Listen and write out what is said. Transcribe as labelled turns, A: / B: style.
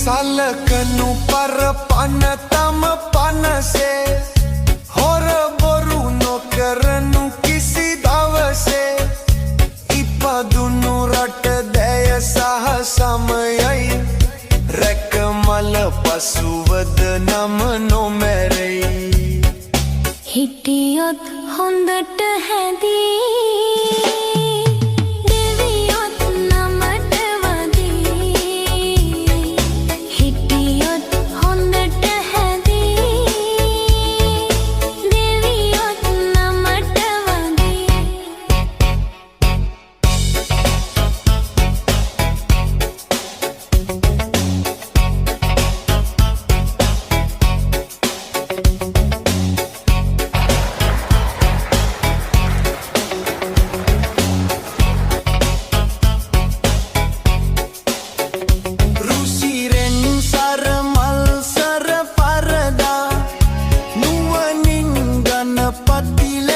A: සලකනු පරපන තම පනසේ හොර බොරු නොකරනු කිසි දවසේ ඉපදුණු රට දැය සහ සමයයි රැකමල පසුවද නම නොමැරෙයි
B: හිටියොත් හොඳට හැදී
A: පතිල